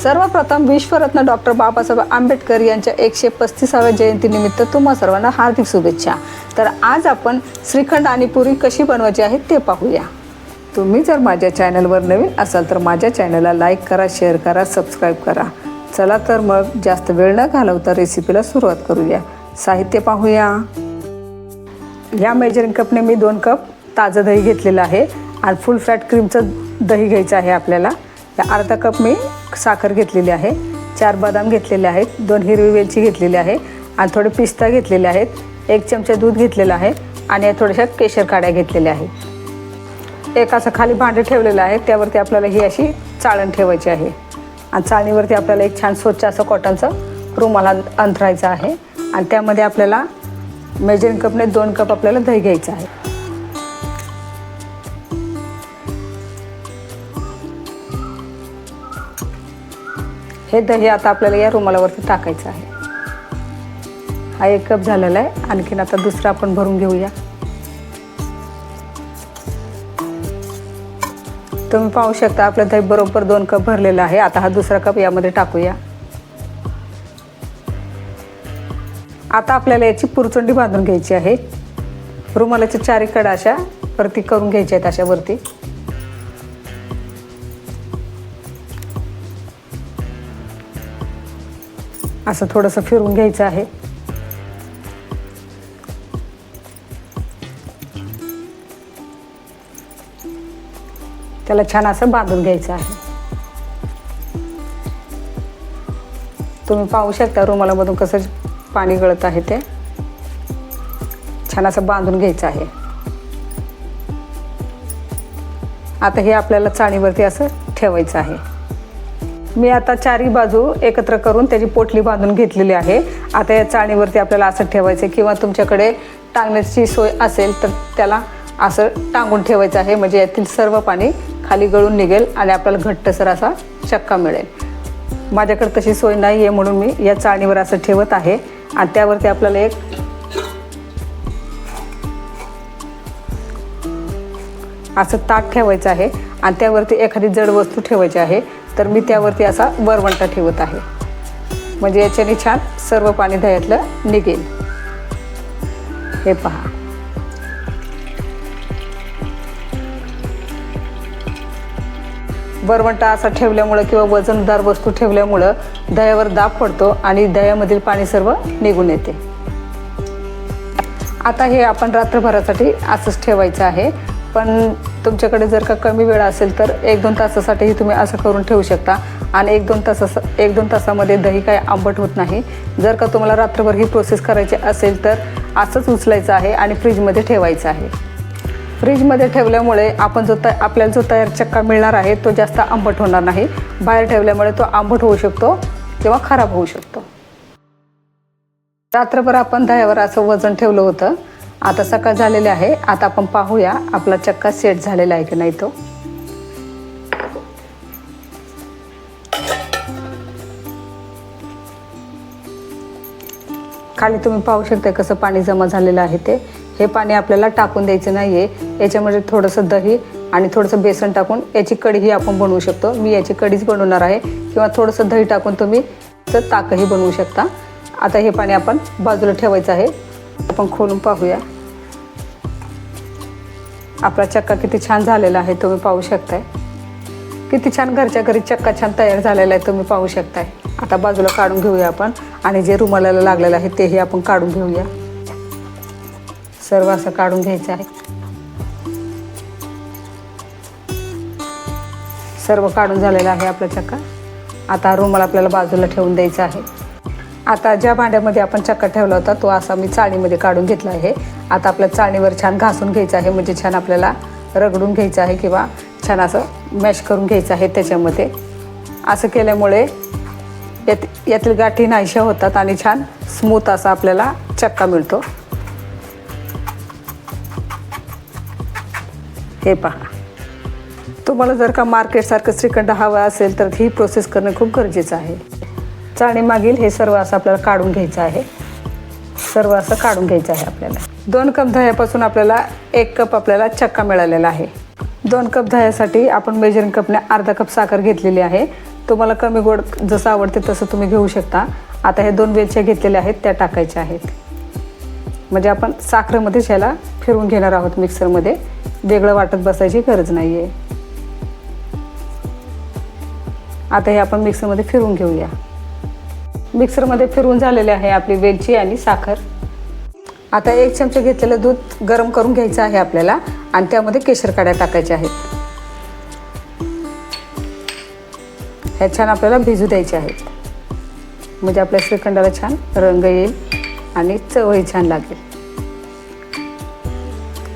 सर्वप्रथम विश्वरत्न डॉक्टर बाबासाहेब आंबेडकर यांच्या 135व्या जयंतीनिमित्त तुम्हा सर्वांना हार्दिक शुभेच्छा। तर आज आपण श्रीखंड आणि पुरी कशी बनवायची आहे ते पाहूया। तुम्ही जर माझ्या चॅनलवर नवीन असाल तर माझ्या चॅनलला लाईक करा, शेअर करा, सबस्क्राईब करा। चला तर मग जास्त वेळ न घालवता रेसिपीला सुरुवात करूया। साहित्य पाहूया। या मेजरिंग कपने मी 2 कप ताजं दही घेतलेलं आहे आणि फुल फॅट क्रीमचं दही घ्यायचं आहे आपल्याला। अर्धा कप मी साखर घेतलेली आहे, 4 बदाम घेतलेले आहेत, 2 हिरवी वेलची घेतलेली आहे आणि थोडे पिस्ता घेतलेले आहेत, 1 चमचा दूध घेतलेलं आहे आणि थोड्याशा केशर काड्या घेतलेल्या आहेत। एक असं खाली भांडे ठेवलेलं आहे, त्यावरती आपल्याला ही अशी चाळण ठेवायची आहे आणि चाळणीवरती आपल्याला एक छान स्वच्छ असं कॉटनचं रुमाल अंथरायचं आहे आणि त्यामध्ये आपल्याला मेजरिंग कपने 2 कप आपल्याला दही घ्यायचं आहे। हे दही आता आपल्याला या रुमालावरती टाकायचं आहे। हा 1 कप झालेला आहे। आणखीन आता दुसरा आपण भरून घेऊया। तुम्ही पाहू शकता आपलं दही बरोबर 2 कप भरलेलं आहे। आता हा दुसरा कप यामध्ये टाकूया। आता आपल्याला याची पुरचुंडी बांधून घ्यायची आहे। रुमालाच्या 4 कडा अशा वरती करून घ्यायच्या आहेत, अशा वरती। असं थोडंसं फिरवून घ्यायचं आहे। त्याला छान असं बांधून घ्यायचं आहे। तुम्ही पाहू शकता रुमालामधून कसं पाणी गळत आहे, ते छान असं बांधून घ्यायचं आहे। आता हे आपल्याला चाळणीवरती असं ठेवायचं आहे। मी आता 4ही बाजू एकत्र करून त्याची पोटली बांधून घेतलेली आहे। आता या चाळणीवरती आपल्याला असं ठेवायचं किंवा तुमच्याकडे टांगण्याची सोय असेल तर त्याला असं टांगून ठेवायचं आहे, म्हणजे यातील सर्व पाणी खाली गळून निघेल आणि आपल्याला घट्टसर असा चक्का मिळेल। माझ्याकडे तशी सोय नाही आहे म्हणून मी या चाळणीवर असं ठेवत आहे आणि त्यावरती आपल्याला एक असं ताट ठेवायचं आहे आणि त्यावरती एखादी जड वस्तू ठेवायची आहे। तर मी त्यावरती असा वरवंटा ठेवत आहे, म्हणजे याच्याने छान सर्व पाणी दह्यातलं निघेल। हे पहा, वरवंटा असा ठेवल्यामुळं किंवा वजनदार वस्तू ठेवल्यामुळं दह्यावर दाब पडतो आणि दह्यामधील पाणी सर्व निघून येते। आता हे आपण रात्रभरासाठी असंच ठेवायचं आहे, पण तुमच्याकडे जर का कमी वेळ असेल तर 1-2 तासासाठीही तुम्ही असं करून ठेवू शकता आणि 1-2 तासामध्ये दही काय आंबट होत नाही। जर का तुम्हाला रात्रभर ही प्रोसेस करायची असेल तर असंच उचलायचं आहे आणि फ्रीजमध्ये ठेवायचं आहे। फ्रीजमध्ये ठेवल्यामुळे आपल्याला जो तयार चक्का मिळणार आहे तो जास्त आंबट होणार नाही। बाहेर ठेवल्यामुळे तो आंबट होऊ शकतो किंवा खराब होऊ शकतो। रात्रभर आपण दह्यावर असं वजन ठेवलं होतं। आता सकाळ झालेले आहे। आता आपण पाहूया आपला चक्का सेट झालेला आहे की नाही तो। खाली तुम्ही पाहू शकता कसं पाणी जमा झालेलं आहे ते। हे पाणी आपल्याला टाकून द्यायचं नाहीये, याच्यामध्ये थोडंसं दही आणि थोडंसं बेसन टाकून याची कढीही आपण बनवू शकतो। मी याची कढीच बनवणार आहे किंवा थोडंसं दही टाकून तुम्ही ताकही बनवू शकता। आता हे पाणी आपण बाजूला ठेवायचं आहे। आपण खोलून पाहूया आपला चक्का किती छान झालेला आहे, तुम्ही पाहू शकताय। किती छान घरच्या घरी चक्का छान तयार झालेला आहे, तुम्ही पाहू शकताय। आता बाजूला काढून घेऊया आपण आणि जे रुमालाला लागलेलं आहे तेही आपण काढून घेऊया। सर्व असं काढून घ्यायचं आहे। सर्व काढून झालेला आहे आपला चक्का। आता रुमाल आपल्याला बाजूला ठेवून द्यायचा आहे। आता ज्या भांड्यामध्ये आपण चक्का ठेवला होता तो असा मी चाळणीमध्ये काढून घेतला आहे। आता आपल्या चाळणीवर छान घासून घ्यायचं आहे, म्हणजे छान आपल्याला रगडून घ्यायचं आहे किंवा छान असं मॅश करून घ्यायचं आहे त्याच्यामध्ये। असं केल्यामुळे यातील गाठी नाहीशा होतात आणि छान स्मूथ असा आपल्याला चक्का मिळतो। हे पहा, तुम्हाला जर का मार्केटसारखं श्रीखंड हवं असेल तर ही प्रोसेस करणं खूप गरजेचं आहे। चाळणी मागील हे सर्व असं आपल्याला काढून घ्यायचं आहे। सर्व असं काढून घ्यायचं आहे आपल्याला। 2 कप दह्यापासून आपल्याला 1 कप आपल्याला चक्का मिळालेला आहे। 2 कप दह्यासाठी आपण मेजरिंग कपने अर्धा कप साखर घेतलेली आहे। तुम्हाला कमी गोड जसं आवडते तसं तुम्ही घेऊ शकता. आता हे 2 वेलच्या घेतलेल्या आहेत त्या टाकायच्या आहेत. म्हणजे आपण साखरेमध्येच ह्याला फिरवून घेणार आहोत मिक्सरमध्ये, वेगळं वाटत बसायची गरज नाही आहे. आता हे आपण मिक्सरमध्ये फिरवून घेऊया. मिक्सरमध्ये फिरवून झालेले आहे आपली वेलची आणि साखर. आता 1 चमचा घेतलेलं दूध गरम करून घ्यायचं आहे आपल्याला आणि त्यामध्ये केशर काड्या टाकायच्या आहेत. ह्या छान आपल्याला भिजू द्यायचे आहेत, म्हणजे आपल्या श्रीखंडाला छान रंग येईल आणि चवही छान लागेल.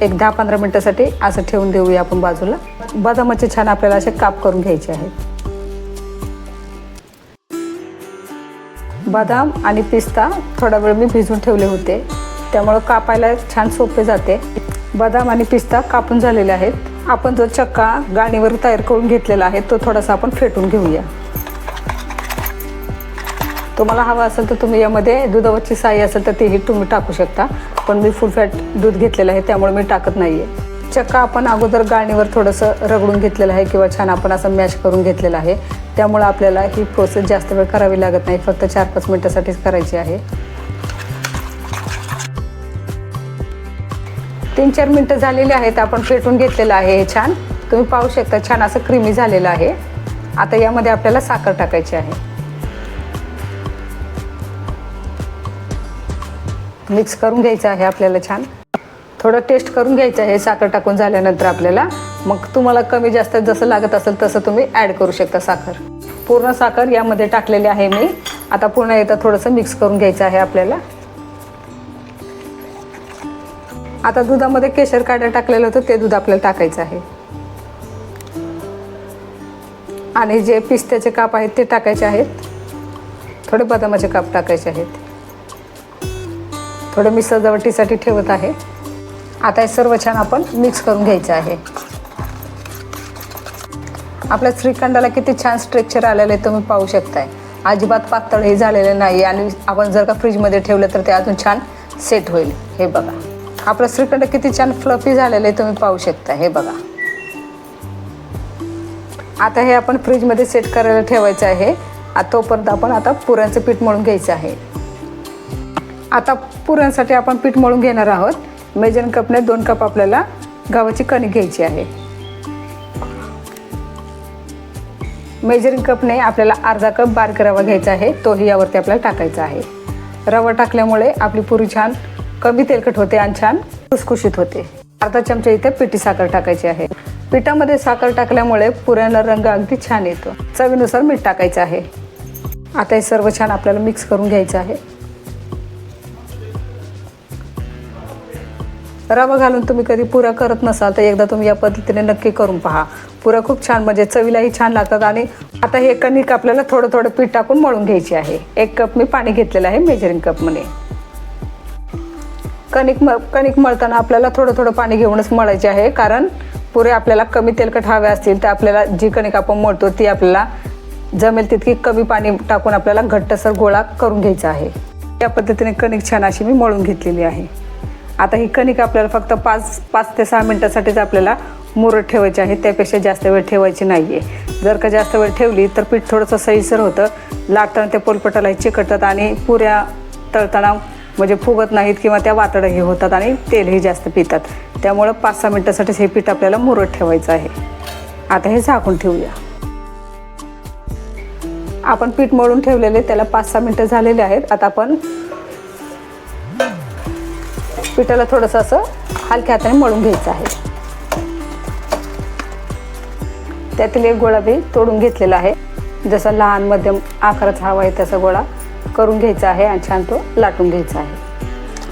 एक 10-15 मिनिटासाठी असं ठेवून देऊया आपण बाजूला. बदामाचे छान आपल्याला असे काप करून घ्यायचे आहेत. बदाम आणि पिस्ता थोडा वेळ मी भिजवून ठेवले होते, त्यामुळं कापायला छान सोपे जाते. बदाम आणि पिस्ता कापून झालेले आहेत. आपण जो चक्का गाणीवर तयार करून घेतलेला आहे तो थोडासा आपण फेटून घेऊया. तुम्हाला हवा असेल तर तुम्ही यामध्ये दुधावरची साई असेल तर तीही तुम्ही टाकू शकता, पण मी फुल फॅट दूध घेतलेलं आहे त्यामुळे मी टाकत नाही आहे. चक्का आपण अगोदर गाळणीवर थोडंसं रगडून घेतलेलं आहे किंवा छान आपण असं मॅश करून घेतलेलं आहे, त्यामुळे आपल्याला ही प्रोसेस जास्त वेळ करावी लागत नाही, फक्त 4-5 मिनिटासाठीच करायची आहे. 3-4 मिनिटं झालेली आहेत. आपण फेटून घेतलेलं आहे हे छान, तुम्ही पाहू शकता छान असं क्रीमी झालेलं आहे. आता यामध्ये आपल्याला साखर टाकायची आहे. मिक्स करून घ्यायचं आहे आपल्याला छान. थोडं टेस्ट करून घ्यायचं आहे साखर टाकून झाल्यानंतर आपल्याला. मग तुम्हाला कमी जास्त जसं लागत असेल तसं तुम्ही ॲड करू शकता साखर. पूर्ण साखर यामध्ये टाकलेली आहे मी. आता पुन्हा एकदा थोडंसं मिक्स करून घ्यायचं आहे आपल्याला. आता दुधामध्ये केशर काड्या टाकलेलं होतं ते दूध आपल्याला टाकायचं आहे आणि जे पिस्त्याचे काप आहेत ते टाकायचे आहेत. थोडे बदामाचे काप टाकायचे आहेत. थोडं मी सजावटीसाठी ठेवत आहे. आता हे सर्व छान आपण मिक्स करून घ्यायचं आहे. आपल्या श्रीखंडाला किती छान स्ट्रेक्चर आलेलं आहे तुम्ही पाहू शकताय. अजिबात पातळही झालेलं नाही आणि आपण जर का फ्रीजमध्ये ठेवलं तर ते अजून छान सेट होईल. हे बघा आपलं श्रीखंड किती छान फ्लफी झालेलं आहे तुम्ही पाहू शकता. हे बघा आता हे आपण फ्रीजमध्ये सेट करायला ठेवायचं आहे. तोपर्यंत आपण आता पुऱ्यांचं पीठ मळून घ्यायचं आहे. आता पुऱ्यांसाठी आपण पीठ मळून घेणार आहोत. मेजरिंग कपने 2 कप आपल्याला गव्हाची कणिक घ्यायची आहे. मेजरिंग कपने आपल्याला अर्धा कप बारीक रवा घ्यायचा आहे, तोही यावरती आपल्याला टाकायचा आहे. रवा टाकल्यामुळे आपली पुरी छान कमी तेलकट होते आणि छान खुसखुशीत होते. अर्धा चमचा इथे पिठी साखर टाकायची आहे. पिठामध्ये साखर टाकल्यामुळे पुऱ्यांना रंग अगदी छान येतो. चवीनुसार मीठ टाकायचं आहे. आता हे सर्व छान आपल्याला मिक्स करून घ्यायचं आहे. रवा घालून तुम्ही कधी पुऱ्या करत नसाल तर एकदा तुम्ही या पद्धतीने नक्की करून पहा. पुऱ्या खूप छान म्हणजे चवीलाही छान लागतात. आणि आता हे कणिक आपल्याला थोडं थोडं पीठ टाकून मळून घ्यायची आहे. 1 कप मी पाणी घेतलेलं आहे मेजरिंग कपमध्ये. कणिक मळताना आपल्याला थोडं थोडं पाणी घेऊनच मळायचे आहे, कारण पुरे आपल्याला कमी तेलकट हवे असतील तर आपल्याला जी कणिक आपण मळतो ती आपल्याला जमेल तितकी कमी पाणी टाकून आपल्याला घट्टसर गोळा करून घ्यायचा आहे. या पद्धतीने कणिक छान अशी मी मळून घेतलेली आहे. आता ही कणिक आपल्याला फक्त 5 ते 6 मिनिटासाठीच आपल्याला मुरत ठेवायची आहे, त्यापेक्षा जास्त वेळ ठेवायची नाही आहे. जर का जास्त वेळ ठेवली तर पीठ थोडंसं सैलसर होतं, लाटताना ते पोलपटाला चिकटतात आणि पुऱ्या तळताना म्हणजे फुगत नाहीत किंवा त्या वातडही होतात आणि तेलही जास्त पितात. त्यामुळं 5-6 मिनिटासाठीच हे पीठ आपल्याला मुरत ठेवायचं आहे. आता हे झाकून ठेवूया. आपण पीठ मळून ठेवलेले त्याला 5-6 मिनिटं झालेले आहेत. आता आपण पिठाला थोडंसं असं हलक्या हाताने मळून घ्यायचं आहे. त्यातील एक गोळा मी तोडून घेतलेला आहे. जसा लहान मध्यम आकाराचा हवा आहे तसा गोळा करून घ्यायचा आहे आणि छान तो लाटून घ्यायचा आहे.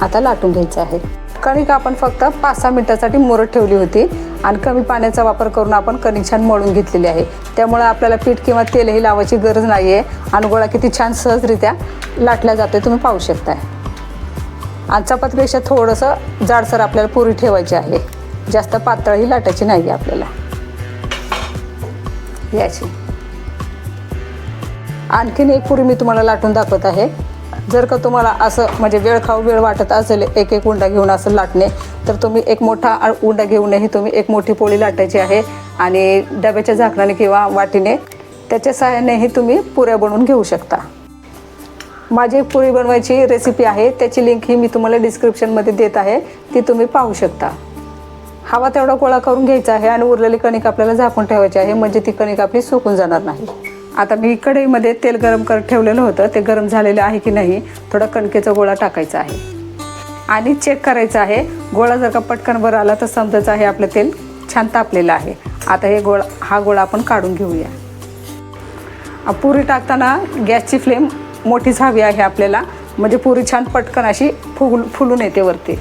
आता लाटून घ्यायचं आहे. कणिक आपण फक्त 5-6 मिनिटासाठी मुरत ठेवली होती आणि कमी पाण्याचा वापर करून आपण कणिक छान मळून घेतलेली आहे. त्यामुळे आपल्याला पीठ किंवा तेलही लावायची गरज नाही आहे आणि गोळा किती छान सहजरित्या लाटला जातो तुम्ही पाहू शकताय. आणि चपातीपेक्षा थोडंसं जाडसर आपल्याला पुरी ठेवायची आहे, जास्त पातळही लाटायची नाही आहे आपल्याला. याची आणखीन एक पुरी मी तुम्हाला लाटून दाखवत आहे. जर का तुम्हाला असं म्हणजे वेळ वाटत असेल एक उंडा घेऊन असं लाटणे, तर तुम्ही एक मोठा उंडा घेऊनही तुम्ही एक मोठी पोळी लाटायची आहे आणि डब्याच्या झाकणाने किंवा वाटीने त्याच्या सहाय्यानेही तुम्ही पुऱ्या बनवून घेऊ शकता। माझी एक पुरी बनवायची रेसिपी आहे, त्याची लिंक ही मी तुम्हाला डिस्क्रिप्शनमध्ये देत आहे, ती तुम्ही पाहू शकता। हवा तेवढा गोळा करून घ्यायचा आहे आणि उरलेली कणिक आपल्याला झाकून ठेवायची आहे, म्हणजे ती कणिक आपली सुकून जाणार नाही। आता मी कढईमध्ये तेल गरम करत ठेवलेलं होतं, ते गरम झालेलं आहे की नाही थोडा कणकेचा गोळा टाकायचा आहे आणि चेक करायचा आहे। गोळा जर का पटकन वर आला तर समजायचं आहे आपलं तेल छान तापलेलं आहे। आता हा गोळा आपण काढून घेऊया। पुरी टाकताना गॅसची फ्लेम मोठीच हवी आहे आपल्याला, म्हणजे पुरी छान पटकन अशी फुलून येते वरती।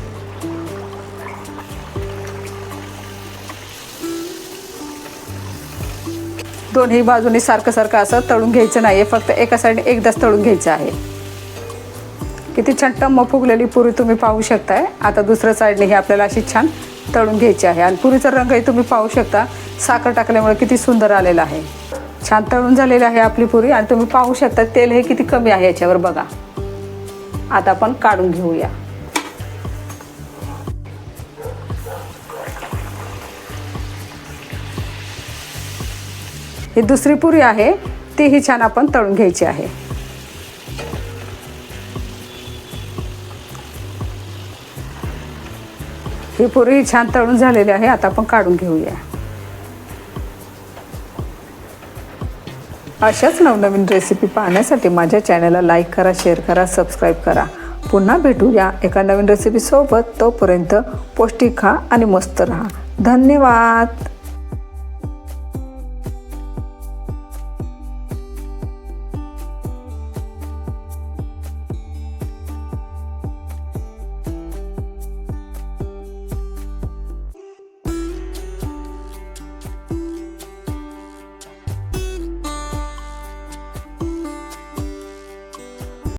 दोन्ही बाजूनी सारखं असं तळून घ्यायचं नाही, फक्त एका साईडने एकदाच तळून घ्यायचं आहे। किती छान टम्म फुगलेली पुरी तुम्ही पाहू शकताय। आता दुसऱ्या साईडने ही आपल्याला अशी छान तळून घ्यायची आहे आणि पुरीचा रंगही तुम्ही पाहू शकता, साखर टाकल्यामुळे किती सुंदर आलेला आहे। छान तळून झालेली आहे आपली पुरी आणि तुम्ही पाहू शकता तेल हे किती कमी आहे याच्यावर बघा। आता आपण काढून घेऊया। ही दुसरी पुरी आहे, तीही छान आपण तळून घ्यायची आहे। ही पुरी छान तळून झालेली आहे, आता आपण काढून घेऊया। अशाच नवनवीन रेसिपी पाहण्यासाठी माझ्या चॅनलला लाईक करा, शेअर करा, सबस्क्राईब करा। पुन्हा भेटूया एका नवीन रेसिपी सोबत। तोपर्यंत पौष्टिक खा आणि मस्त रहा। धन्यवाद।